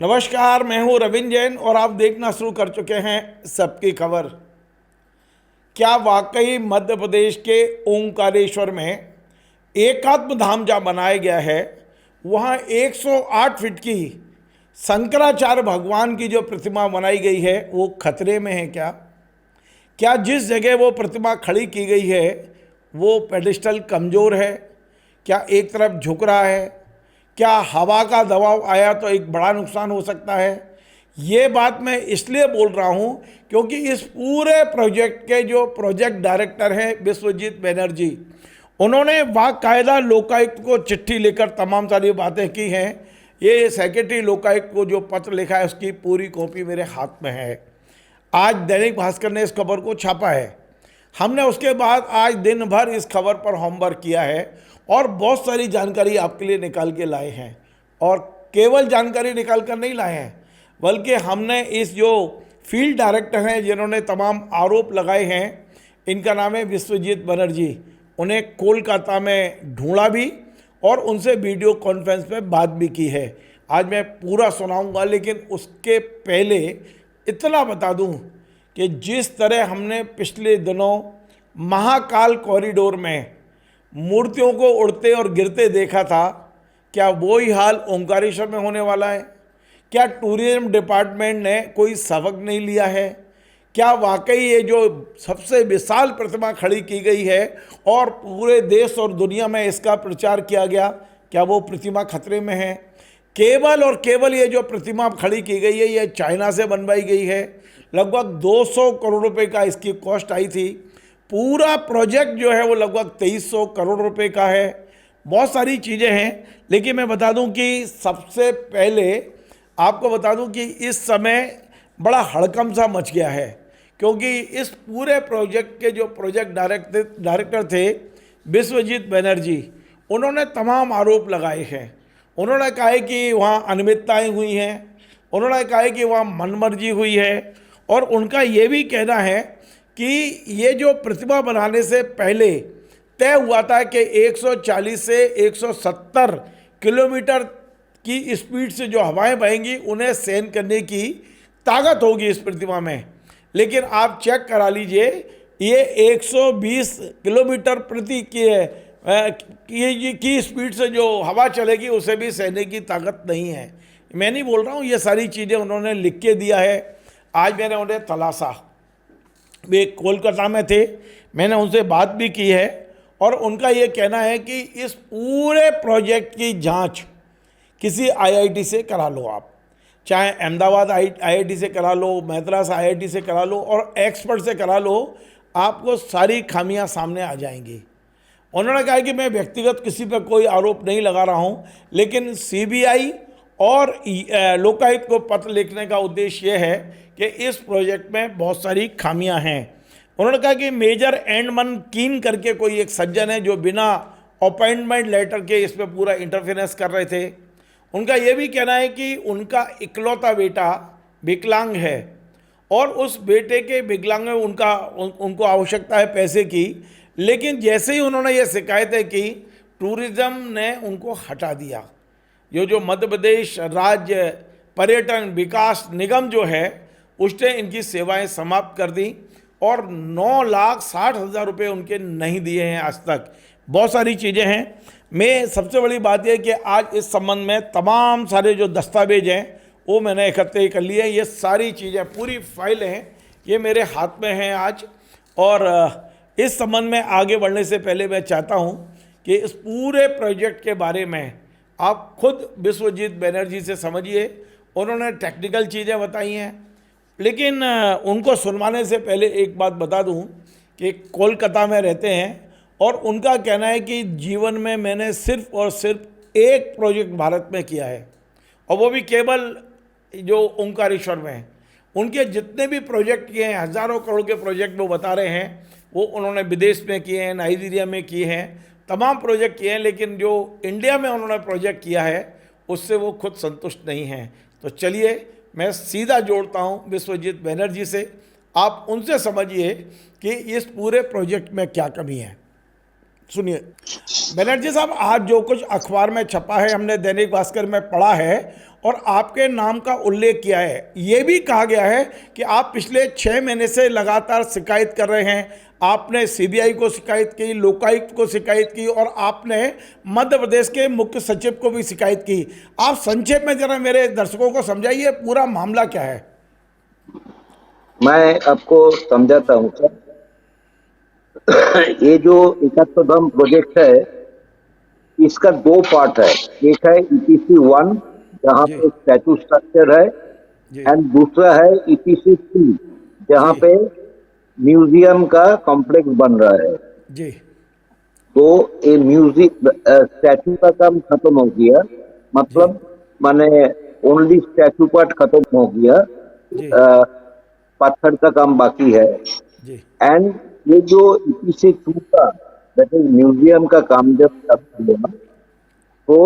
नमस्कार, मैं हूं रविंद्र जैन और आप देखना शुरू कर चुके हैं सबकी खबर। क्या वाकई मध्य प्रदेश के ओंकारेश्वर में एकात्म धाम जहाँ बनाया गया है वहाँ 108 फीट की शंकराचार्य भगवान की जो प्रतिमा बनाई गई है वो खतरे में है? क्या जिस जगह वो प्रतिमा खड़ी की गई है वो पेडिस्टल कमज़ोर है? क्या एक तरफ झुक रहा है? क्या हवा का दबाव आया तो एक बड़ा नुकसान हो सकता है? ये बात मैं इसलिए बोल रहा हूँ क्योंकि इस पूरे प्रोजेक्ट के जो प्रोजेक्ट डायरेक्टर हैं विश्वजीत बनर्जी, उन्होंने बाकायदा लोकायुक्त को चिट्ठी लेकर तमाम सारी बातें की हैं। ये सेक्रेटरी लोकायुक्त को जो पत्र लिखा है उसकी पूरी कॉपी मेरे हाथ में है। आज दैनिक भास्कर ने इस खबर को छापा है। हमने उसके बाद आज दिन भर इस खबर पर होमवर्क किया है और बहुत सारी जानकारी आपके लिए निकाल के लाए हैं। और केवल जानकारी निकाल कर नहीं लाए हैं, बल्कि हमने इस जो फील्ड डायरेक्टर हैं जिन्होंने तमाम आरोप लगाए हैं, इनका नाम है विश्वजीत बनर्जी, उन्हें कोलकाता में ढूंढा भी और उनसे वीडियो कॉन्फ्रेंस में बात भी की है। आज मैं पूरा सुनाऊंगा, लेकिन उसके पहले इतना बता दूं कि जिस तरह हमने पिछले दिनों महाकाल कॉरिडोर में मूर्तियों को उड़ते और गिरते देखा था, क्या वही हाल ओंकारेश्वर में होने वाला है? क्या टूरिज्म डिपार्टमेंट ने कोई सबक नहीं लिया है? क्या वाकई ये जो सबसे विशाल प्रतिमा खड़ी की गई है और पूरे देश और दुनिया में इसका प्रचार किया गया, क्या वो प्रतिमा खतरे में है? केवल और केवल ये जो प्रतिमा खड़ी की गई है ये चाइना से बनवाई गई है। लगभग 200 करोड़ रुपए का इसकी कॉस्ट आई थी। पूरा प्रोजेक्ट जो है वो लगभग 2300 करोड़ रुपए का है। बहुत सारी चीज़ें हैं, लेकिन मैं बता दूं कि सबसे पहले आपको बता दूं कि इस समय बड़ा हड़कंप सा मच गया है, क्योंकि इस पूरे प्रोजेक्ट के जो प्रोजेक्ट डायरेक्टर थे विश्वजीत बनर्जी, उन्होंने तमाम आरोप लगाए हैं। उन्होंने कहा है कि वहाँ अनियमितताएँ हुई हैं, उन्होंने कहा है कि वहाँ मनमर्जी हुई है, और उनका ये भी कहना है कि ये जो प्रतिमा बनाने से पहले तय हुआ था कि 140 से 170 किलोमीटर की स्पीड से जो हवाएं बहेंगी उन्हें सहन करने की ताकत होगी इस प्रतिमा में। लेकिन आप चेक करा लीजिए, ये 120 किलोमीटर प्रति की स्पीड से जो हवा चलेगी उसे भी सहने की ताकत नहीं है। मैं नहीं बोल रहा हूँ, ये सारी चीज़ें उन्होंने लिख के दिया है। आज मैंने उन्हें तलाशा, वे कोलकाता में थे, मैंने उनसे बात भी की है और उनका ये कहना है कि इस पूरे प्रोजेक्ट की जांच किसी आईआईटी से करा लो, आप चाहे अहमदाबाद आईआईटी से करा लो, मद्रास आईआईटी से करा लो और एक्सपर्ट से करा लो, आपको सारी खामियां सामने आ जाएंगी। उन्होंने कहा कि मैं व्यक्तिगत किसी पर कोई आरोप नहीं लगा रहा हूं, लेकिन सीबीआई और लोकायुक्त को पत्र लिखने का उद्देश्य यह है कि इस प्रोजेक्ट में बहुत सारी खामियां हैं। उन्होंने कहा कि मेजर एंडमन कीन करके कोई एक सज्जन है जो बिना अपॉइंटमेंट लेटर के इस पर पूरा इंटरफेरेंस कर रहे थे। उनका ये भी कहना है कि उनका इकलौता बेटा विकलांग है और उस बेटे के विकलांग में उनको आवश्यकता है पैसे की, लेकिन जैसे ही उन्होंने ये शिकायतें की टूरिज़्म ने उनको हटा दिया। जो मध्य प्रदेश राज्य पर्यटन विकास निगम जो है उसने इनकी सेवाएं समाप्त कर दी और 9,60,000 रुपये उनके नहीं दिए हैं आज तक। बहुत सारी चीज़ें हैं। मैं सबसे बड़ी बात यह कि आज इस संबंध में तमाम सारे जो दस्तावेज हैं वो मैंने इकट्ठे कर लिए। ये सारी चीज़ें, पूरी फाइल हैं, ये मेरे हाथ में हैं आज। और इस संबंध में आगे बढ़ने से पहले मैं चाहता हूँ कि इस पूरे प्रोजेक्ट के बारे में आप खुद विश्वजीत बनर्जी से समझिए। उन्होंने टेक्निकल चीज़ें बताई हैं, लेकिन उनको सुनवाने से पहले एक बात बता दूं कि कोलकाता में रहते हैं और उनका कहना है कि जीवन में मैंने सिर्फ और सिर्फ एक प्रोजेक्ट भारत में किया है, और वो भी केवल जो ओंकारेश्वर में है। उनके जितने भी प्रोजेक्ट किए हैं, हज़ारों करोड़ के प्रोजेक्ट वो बता रहे हैं, वो उन्होंने विदेश में किए हैं, नाइजीरिया में किए हैं, तमाम प्रोजेक्ट किए हैं, लेकिन जो इंडिया में उन्होंने प्रोजेक्ट किया है उससे वो खुद संतुष्ट नहीं हैं। तो चलिए मैं सीधा जोड़ता हूं विश्वजीत बनर्जी से, आप उनसे समझिए कि इस पूरे प्रोजेक्ट में क्या कमी है। सुनिए बनर्जी साहब, आज जो कुछ अखबार में छपा है हमने दैनिक भास्कर में पढ़ा है और आपके नाम का उल्लेख किया है। ये भी कहा गया है कि आप पिछले 6 महीने से लगातार शिकायत कर रहे हैं। आपने सीबीआई को शिकायत की, लोकायुक्त को शिकायत की और आपने मध्य प्रदेश के मुख्य सचिव को भी शिकायत की। आप संक्षेप में जरा मेरे दर्शकों को समझाइए पूरा मामला क्या है। मैं आपको समझाता हूँ सर। ये जो इकहत्तरधाम प्रोजेक्ट है, इसका 2 पार्ट है। एक है ईपीसी 1 जहाँ जी पे स्टैचू स्ट्रक्चर है, जी एंड दूसरा है ईपीसी 3 जहाँ जी पे म्यूजियम का कॉम्प्लेक्स बन रहा है। जी तो ये म्यूजिक स्टैचू का काम खत्म हो गया, जी मतलब माने ओनली स्टैचू पार्ट खत्म हो गया, जी पत्थर का काम बाकी है। जी एंड ये जो ईपीसी 2 का दैट इज म्यूजियम का काम जब खत्म हुआ, तो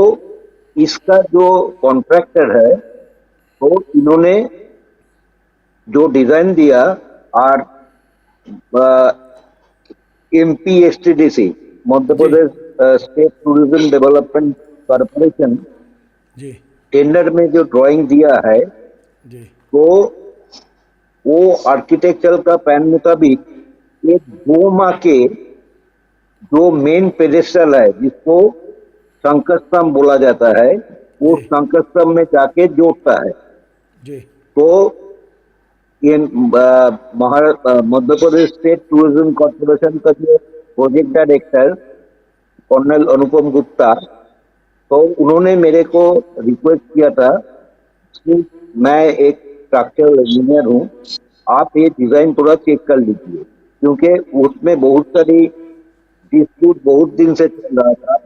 इसका जो कॉन्ट्रैक्टर है, तो इन्होंने जो डिजाइन दिया, और एमपीएसटीडीसी मध्य जी प्रदेश स्टेट टूरिज्म डेवलपमेंट कॉर्पोरेशन जी टेंडर में जो ड्राइंग दिया है, जी तो वो आर्किटेक्चर का प्लान मुताबिक एक 2 माह के जो मेन पेडेस्टल है जिसको शंकरस्तंभ बोला जाता है, वो जी शंकरस्तंभ में जाके जोड़ता है। जी तो ये Madhya Pradesh state tourism corporation का जो प्रोजेक्ट डायरेक्टर कर्नल अनुपम गुप्ता, तो उन्होंने मेरे को रिक्वेस्ट किया था कि मैं एक स्ट्रक्चरल इंजीनियर हूँ, आप ये डिजाइन थोड़ा चेक कर लीजिए, क्योंकि उसमें बहुत सारी डिस्प्यूट बहुत दिन से चल रहा था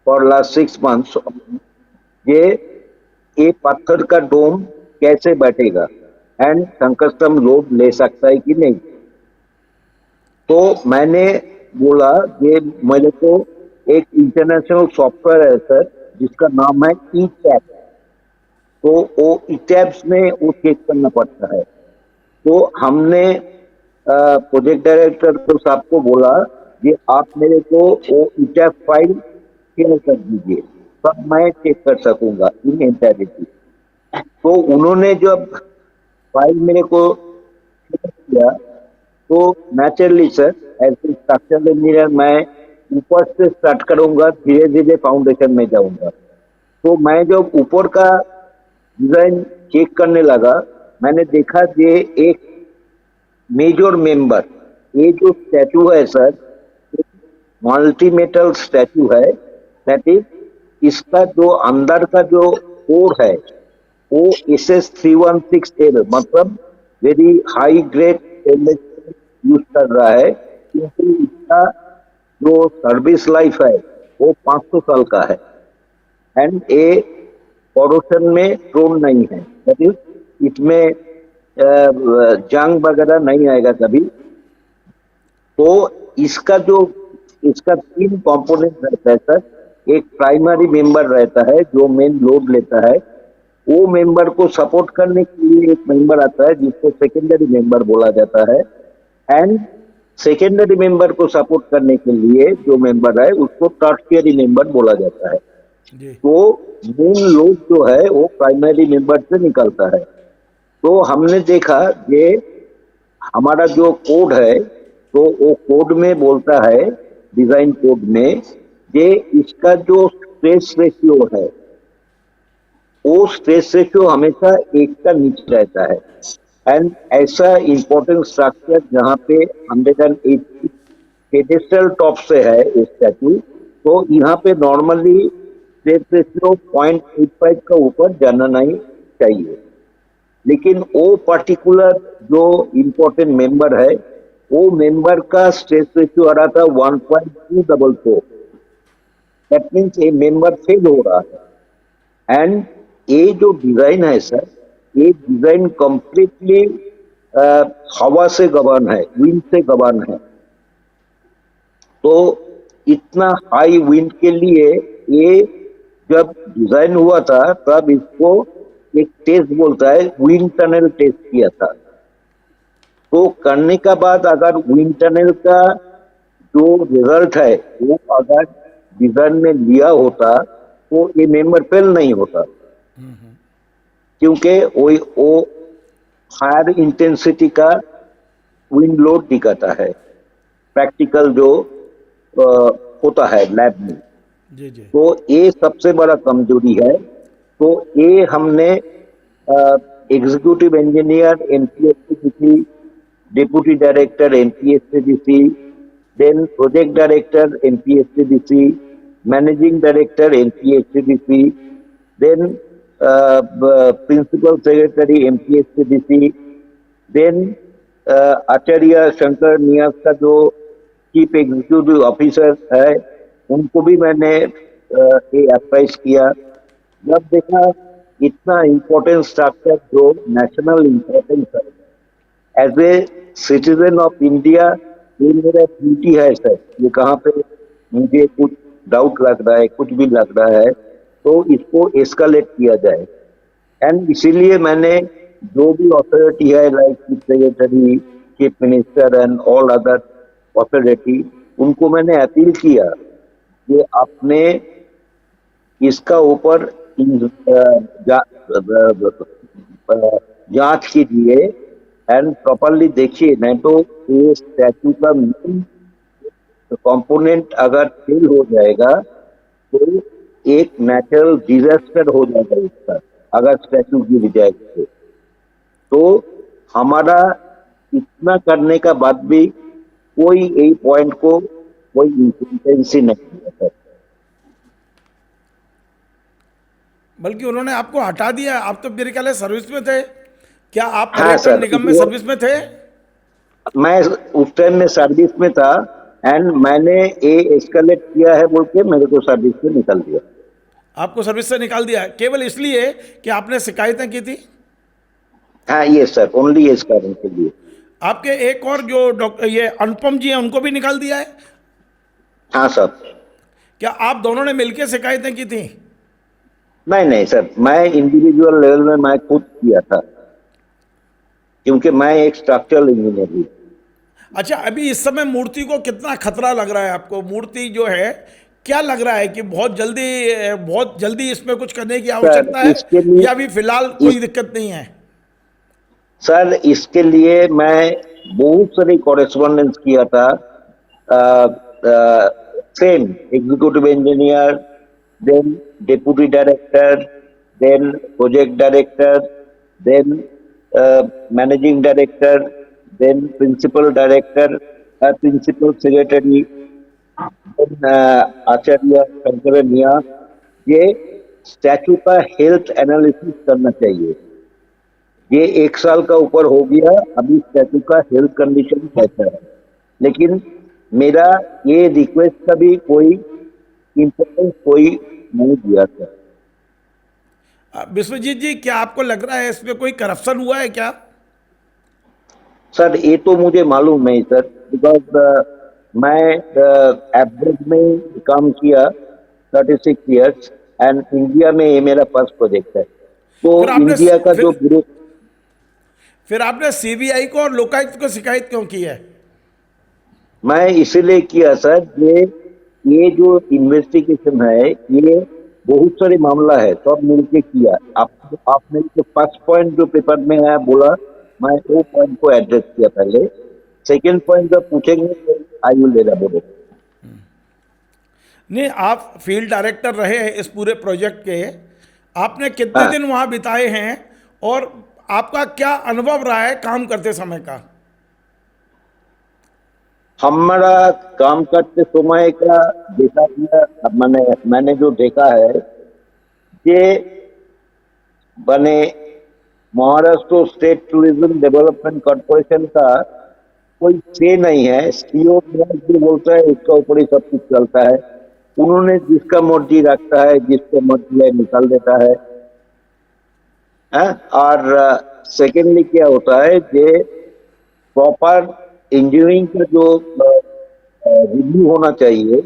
फॉर लास्ट 6 मंथ्स। ये पत्थर का डोम कैसे बैठेगा एंड संकष्टम लोड ले सकता है कि नहीं। तो मैंने बोला ये मेरे को एक इंटरनेशनल सॉफ्टवेयर है सर जिसका नाम है ई टैप, तो वो ई टैप्स में वो चेक करना पड़ता है। तो हमने प्रोजेक्ट डायरेक्टर को साहब को बोला कि आप मेरे को वो ई टैप फाइल शेयर कर दीजिए, तब मैं चेक कर सकूंगा इन एंटायरिटी। तो उन्होंने जब फाइल मेरे को शेयर किया, तो naturally sir as a structural engineer मैं ऊपर से स्टार्ट करूंगा, धीरे धीरे फाउंडेशन में जाऊंगा। तो मैं जब ऊपर का डिजाइन चेक करने लगा, मैंने देखा कि एक मेजर मेंबर, ये जो स्टैचू है सर, मल्टी मेटल स्टैचू है, दैट इज इसका जो अंदर का जो कोर है वो SS316L मतलब वेरी हाई ग्रेड यूज कर रहा है, क्योंकि इसका जो सर्विस लाइफ है वो 500 साल का है, एंड ये पॉल्यूशन में प्रोन नहीं है, दैट इज इसमें जंग वगैरह नहीं आएगा कभी। तो इसका 3 कंपोनेंट रहता है सर। एक प्राइमरी मेंबर रहता है जो मेन लोड लेता है, वो मेंबर को सपोर्ट करने के लिए एक मेंबर आता है जिसको सेकेंडरी मेंबर बोला जाता है, एंड सेकेंडरी मेंबर को सपोर्ट करने के लिए जो मेंबर है उसको टर्शियरी मेंबर बोला जाता है। जी तो मेन लोड जो है वो प्राइमरी मेंबर से निकलता है। तो हमने देखा ये हमारा जो कोड है, तो वो कोड में बोलता है, डिजाइन कोड में, ये इसका जो स्ट्रेस रेशियो है वो स्ट्रेस रेशियो हमेशा 1 का नीचे रहता है। एंड ऐसा इंपॉर्टेंट स्ट्रक्चर जहाँ पे 180 पेडेस्टल टॉप से है स्टैचू, तो यहाँ पे नॉर्मली स्ट्रेस रेशियो 0.85 का ऊपर जाना नहीं चाहिए। लेकिन वो पर्टिकुलर जो इम्पोर्टेंट मेंबर है, वो मेंबर का स्ट्रेस रेशियो आ रहा था 1.244। दैट मीन्स ये मेंबर फेल हो रहा है। एंड ये जो डिजाइन है सर, ये डिजाइन कंप्लीटली हवा से गवर्न है, विंड से गवर्न है। तो इतना हाई विंड के लिए ये जब डिजाइन हुआ था तब इसको एक टेस्ट बोलता है विंड टनल टेस्ट किया था। तो करने का बाद अगर विंड टनल का जो रिजल्ट है वो अगर डिजाइन में लिया होता तो ये मेंबर फेल नहीं होता। क्योंकि वो हायर इंटेंसिटी का विंड लोड दिखाता है, प्रैक्टिकल जो अ, होता है लैब में। जी जी। तो ये सबसे बड़ा कमजोरी है। तो ये हमने executive engineer NPSCDC, deputy director NPSCDC, then project director NPSCDC, managing director NPSCDC, then principal secretary NPSCDC, then Acharya Shankar Niyaz का जो चीफ एग्जीक्यूटिव ऑफिसर है, उनको भी मैंने ये अप्राइज किया। जब देखा इतना इम्पोर्टेंट स्ट्रक्चर जो नेशनल इम्पोर्टेंस है, as a citizen of India, ये मेरा ड्यूटी है सर। ये कहाँ पे मुझे कुछ डाउट लग रहा है, कुछ भी लग रहा है, तो इसको एस्केलेट किया जाए। एंड इसीलिए मैंने जो भी अथॉरिटी है, like chief secretary, chief minister and all other authority, उनको मैंने अपील किया कि आपने इसका ऊपर जांच कीजिए एंड प्रॉपरली देखिए, नहीं तो ये स्टैचू का मेन कंपोनेंट अगर फेल हो जाएगा तो एक नेचुरल डिजास्टर हो जाएगा इसका, अगर स्टैचू गिर जाएगा तो हमारा इतना करने का बाद भी कोई एक पॉइंट को कोई इंटेंसी नहीं है। बल्कि उन्होंने आपको हटा दिया। आप तो मेरे ख्याल है सर्विस में थे। क्या आप हाँ पर्यटन सर, निगम में वो सर्विस में थे? मैं उस टाइम में सर्विस में था एंड मैंने ये एस्केलेट किया है बोल के मेरे को सर्विस से निकाल दिया। आपको सर्विस से निकाल दिया केवल इसलिए कि आपने शिकायतें की थी? हाँ ये सर, ओनली इस कारण के लिए। आपके एक और जो डॉक्टर ये अनुपम जी हैं, उनको भी निकाल दिया है? हाँ सर। क्या आप दोनों ने मिलकर शिकायतें की थी? नहीं नहीं सर, मैं इंडिविजुअल लेवल में मैं खुद किया था, क्योंकि मैं एक स्ट्रक्चरल इंजीनियर हूँ। अच्छा, अभी इस समय मूर्ति को कितना खतरा लग रहा है आपको? मूर्ति जो है, क्या लग रहा है कि बहुत जल्दी इसमें कुछ करने की सर आवश्यकता है, इसके लिए या अभी फिलहाल इस, कोई दिक्कत नहीं है? सर इसके लिए मैं बहुत सारी कॉरेस्पॉन्डेंस किया था, same executive engineer, then deputy director, then project director, then managing director, then principal director, principal secretary, Acharya Shankar Niya. ये स्टैचू का हेल्थ एनालिसिस करना चाहिए। ये 1 साल का ऊपर हो गया, अभी स्टैचू का हेल्थ कंडीशन कैसा है, लेकिन मेरा ये रिक्वेस्ट का भी कोई इम्पोर्टेंस कोई नहीं दिया था। विश्वजीत जी, क्या आपको लग रहा है इसमें कोई करप्शन हुआ है क्या? सर ये तो मुझे मालूम नहीं सर, बिकॉज मैं एवरेज में काम किया 36 ईयर्स एंड इंडिया में ये मेरा फर्स्ट प्रोजेक्ट है। तो फिर आपने इंडिया का जो फिर, फिर आपने सीबीआई को और लोकायुक्त को शिकायत क्यों की है? मैं इसीलिए किया सर, ये जो इन्वेस्टिगेशन है, ये बहुत सारे मामला है, सब मिलके किया। आप मेरे को फर्स्ट पॉइंट जो पेपर में आया बोला, मैं वो पॉइंट को एड्रेस किया पहले। सेकंड पॉइंट जब पूछेंगे तो आई विल एलाबोरेट। नहीं, आप फील्ड डायरेक्टर रहे हैं इस पूरे प्रोजेक्ट के। आपने कितने हाँ, दिन वहां बिताए हैं और आपका क्या अनुभव रहा है काम करते समय का? हमारा काम करते समय का देखा गया, मैंने जो देखा है, ये बने Maharashtra state tourism development corporation का कोई से नहीं है। सीओ जो बोलता है उसका ऊपर ही सब कुछ चलता है। उन्होंने जिसका मर्जी रखता है, जिसको मर्जी है निकाल देता है। और सेकेंडली क्या होता है कि प्रॉपर इंजीनियरिंग का जो रिव्यू होना चाहिए,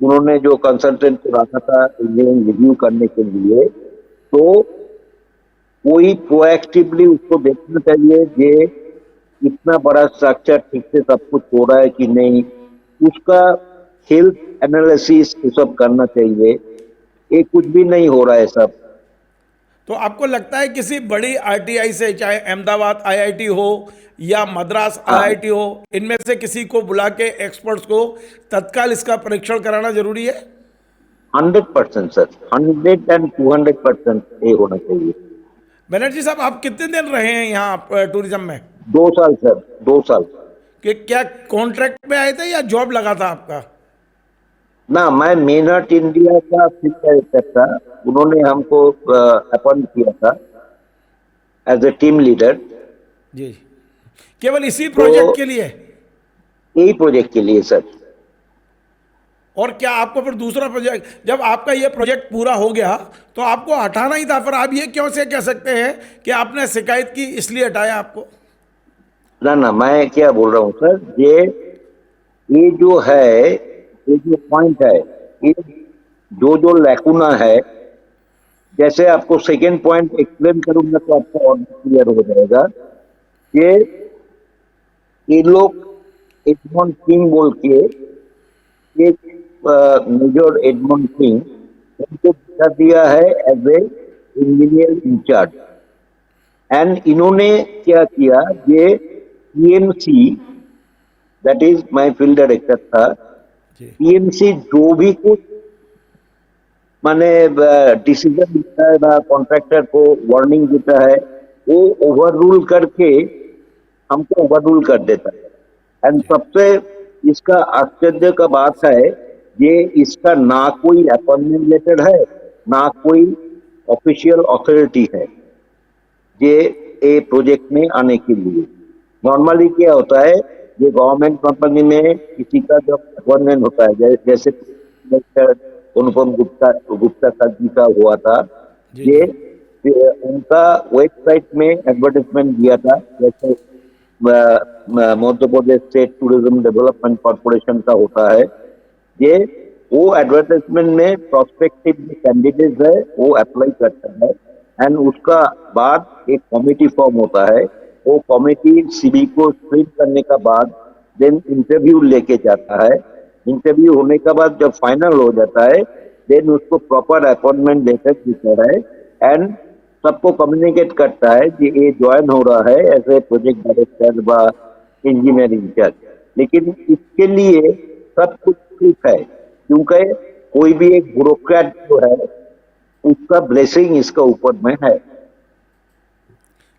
उन्होंने जो कंसल्टेंट को रखा था इंजीनियरिंग रिव्यू करने के लिए, तो कोई प्रोएक्टिवली उसको देखना चाहिए कि इतना बड़ा स्ट्रक्चर ठीक से सब कुछ हो रहा है कि नहीं, उसका हेल्थ एनालिसिस सब करना चाहिए। ये कुछ भी नहीं हो रहा है सब। तो आपको लगता है किसी बड़ी आईटीआई से, चाहे अहमदाबाद आईआईटी हो या मद्रास हाँ, आईआईटी हो, इनमें से किसी को बुला के एक्सपर्ट्स को तत्काल इसका परीक्षण कराना जरूरी है? 100% सर, 100 and 200% ये होना चाहिए। बनर्जी साहब, आप कितने दिन रहे हैं यहाँ टूरिज्म में? 2 साल सर, 2 साल। कि क्या कॉन्ट्रैक्ट पे आए थे या जॉब लगा था आपका? ना, मैं मेनट इंडिया का फील्ड डायरेक्टर था। उन्होंने हमको अपॉइंट किया था एज ए टीम लीडर। जी, केवल इसी तो प्रोजेक्ट के लिए? यही प्रोजेक्ट के लिए सर। और क्या आपको फिर दूसरा प्रोजेक्ट, जब आपका ये प्रोजेक्ट पूरा हो गया तो आपको हटाना ही था, फिर आप ये क्यों से कह सकते हैं कि आपने शिकायत की इसलिए हटाया आपको? ना ना, मैं क्या बोल रहा हूँ सर, ये जो है, ये जो पॉइंट है, ये जो जो लैकुना है, जैसे आपको सेकेंड पॉइंट एक्सप्लेन करूंगा तो आपको और क्लियर हो जाएगा। ये लोग एडमंड किंग बोल के, एक मेजर एडमंड किंग, उनको बता दिया है as a engineer incharge. And इन्होंने क्या किया, ये PMC, that is my field director था, जी पीएमसी जो भी कुछ माने डिसीजन देता है ना, कॉन्ट्रैक्टर को वार्निंग देता है, वो ओवर रूल करके हमको ओवर रूल कर देता है। एंड सबसे इसका आश्चर्य का बात है, ये इसका ना कोई अपॉइंटमेंट लेटर है, ना कोई ऑफिशियल अथॉरिटी है ये प्रोजेक्ट में आने के लिए। नॉर्मली क्या होता है, ये गवर्नमेंट कंपनी में किसी का जब अपॉइंटमेंट होता है, जैसे अनुपम गुप्ता सर जी का हुआ था, जी ये जी उनका वेबसाइट में एडवर्टाइजमेंट दिया था, जैसे Madhya Pradesh state tourism development corporation का होता है। ये वो एडवर्टाइजमेंट में प्रोस्पेक्टिव कैंडिडेट है वो अप्लाई करता है, एंड उसका बाद एक कमेटी फॉर्म होता है। वो कमेटी सीवी को स्क्रीन करने का बाद देन इंटरव्यू लेके जाता है। इंटरव्यू होने के बाद जब फाइनल हो जाता है, देन उसको प्रॉपर अपॉइंटमेंट लेटर देता है एंड सबको कम्युनिकेट करता है कि ये ज्वाइन हो रहा है एज ए प्रोजेक्ट डायरेक्टर व इंजीनियर इंचार्ज। लेकिन इसके लिए सब कुछ ठीक है, क्योंकि कोई भी एक ब्यूरोक्रेट जो है उसका ब्लेसिंग इसका ऊपर में है।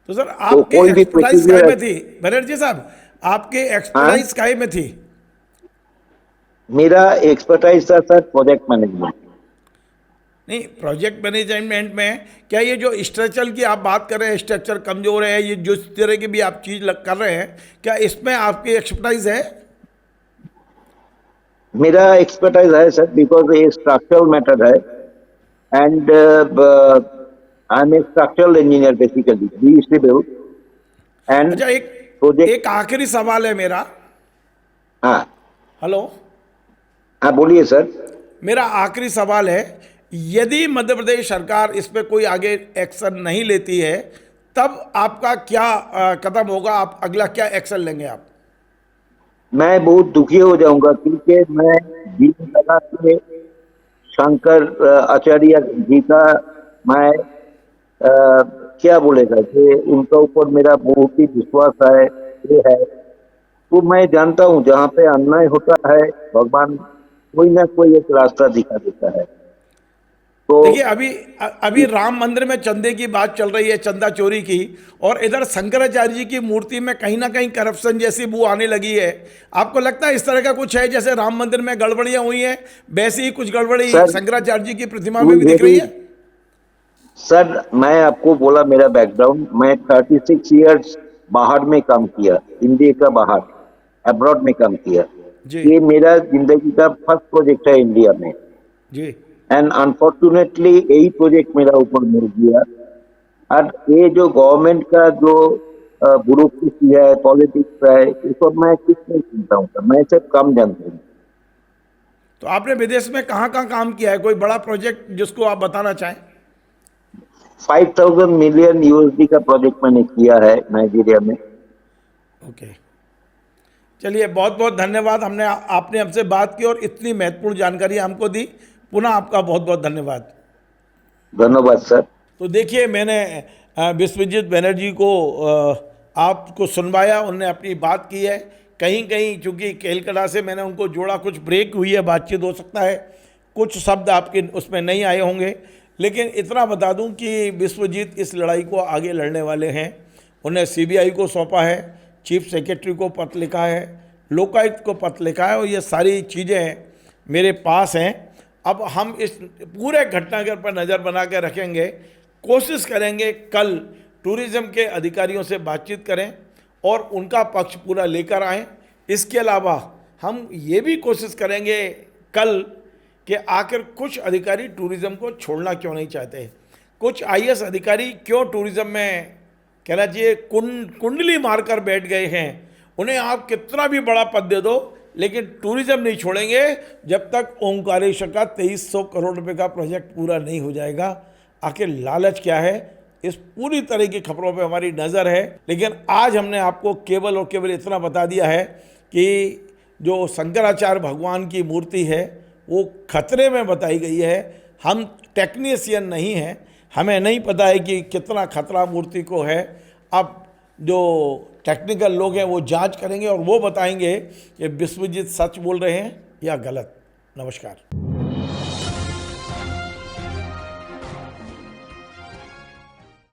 तो सर, तो आपकी कोई भी एक्सपर्टाइज काय प्रोसीजर, में थी बनर्जी साहब? आपकी हाँ, एक्सपर्टाइज काय में थी? मेरा एक्सपर्टाइज था सर प्रोजेक्ट मैनेजमेंट। नहीं, प्रोजेक्ट मैनेजमेंट में क्या ये जो स्ट्रक्चर की आप बात कर रहे हैं, स्ट्रक्चर कमजोर है, ये जिस तरह की भी आप चीज कर रहे हैं, क्या इसमें आपकी एक्सपर्टाइज है? मेरा एक्सपर्टाइज है सर, बिकॉज ये स्ट्रक्चरल मैटर है and I am a structural engineer basically, B civil and अच्छा, एक प्रोजेक्ट। एक आखिरी सवाल है मेरा। हाँ हेलो, हाँ, बोलिए सर। मेरा आखिरी सवाल है, यदि मध्य प्रदेश सरकार इस पे कोई आगे एक्शन नहीं लेती है, तब आपका क्या कदम होगा? आप अगला क्या एक्शन लेंगे आप? मैं बहुत दुखी हो जाऊंगा, क्योंकि मैं दिन लगा के शंकर आचार्य जी का, मैं क्या बोलेगा कि उनका ऊपर मेरा बहुत ही विश्वास है, ये है। तो मैं जानता हूँ जहाँ पे अन्याय होता है, भगवान कोई ना कोई एक रास्ता दिखा देता है। तो देखिए, अभी राम मंदिर में चंदे की बात चल रही है, चंदा चोरी की, और इधर शंकराचार्य जी की मूर्ति में कहीं ना कहीं करप्शन जैसी बू आने लगी है। आपको लगता है इस तरह का कुछ है? जैसे राम मंदिर में गड़बड़ियां हुई हैं, वैसे ही कुछ गड़बड़ी सर, शंकराचार्य जी की प्रतिमा में भी दिख रही है? सर मैं आपको बोला मेरा बैकग्राउंड, मैं 36 इयर्स बाहर में काम किया, इंडिया का बाहर, अब्रॉड में काम किया। जी ये मेरा जिंदगी का फर्स्ट प्रोजेक्ट है इंडिया में, जी एंड अनफॉर्चुनेटली यही प्रोजेक्ट मेरा ऊपर मिल गया। और ये जो गवर्नमेंट का जो ब्यूरोक्रेसी है, पॉलिटिक्स है, ये सब मैं कुछ नहीं सुनता हूँ सर, मैं सिर्फ काम जानता हूँ। तो आपने विदेश में कहाँ कहाँ काम किया है? कोई बड़ा प्रोजेक्ट जिसको आप बताना चाहें? 5000 मिलियन यूएसडी का प्रोजेक्ट मैंने किया है नाइजीरिया में। ओके, चलिए, बहुत बहुत धन्यवाद। आपने हमसे बात की और इतनी महत्वपूर्ण जानकारी हमको दी। पुनः आपका बहुत बहुत धन्यवाद। धन्यवाद सर। तो तो देखिए, मैंने विश्वजीत बनर्जी को आपको सुनवाया, उन्होंने अपनी बात की है। कहीं कहीं चूंकि केलकटा से मैंने उनको जोड़ा, कुछ ब्रेक हुई है, बातचीत हो सकता है कुछ शब्द आपके उसमें नहीं आए होंगे, लेकिन इतना बता दूं कि विश्वजीत इस लड़ाई को आगे लड़ने वाले हैं। उन्हें सीबीआई को सौंपा है, चीफ सेक्रेटरी को पत्र लिखा है, लोकायुक्त को पत्र लिखा है, और ये सारी चीज़ें मेरे पास हैं। अब हम इस पूरे घटनाक्रम पर नज़र बना के रखेंगे, कोशिश करेंगे कल टूरिज़्म के अधिकारियों से बातचीत करें और उनका पक्ष पूरा लेकर आएँ। इसके अलावा हम ये भी कोशिश करेंगे कल कि आखिर कुछ अधिकारी टूरिज़्म को छोड़ना क्यों नहीं चाहते, कुछ आईएएस अधिकारी क्यों टूरिज़्म में कहना चाहिए कुंडली मारकर बैठ गए हैं। उन्हें आप कितना भी बड़ा पद दे दो, लेकिन टूरिज़्म नहीं छोड़ेंगे जब तक ओंकारेश्वर का 2300 करोड़ रुपए का प्रोजेक्ट पूरा नहीं हो जाएगा। आखिर लालच क्या है, इस पूरी तरह की खबरों पे हमारी नज़र है। लेकिन आज हमने आपको केवल और केवल इतना बता दिया है कि जो शंकराचार्य भगवान की मूर्ति है वो खतरे में बताई गई है। हम टेक्नीशियन नहीं हैं, हमें नहीं पता है कि कितना खतरा मूर्ति को है। अब जो टेक्निकल लोग हैं वो जांच करेंगे और वो बताएंगे कि विश्वजीत सच बोल रहे हैं या गलत। नमस्कार।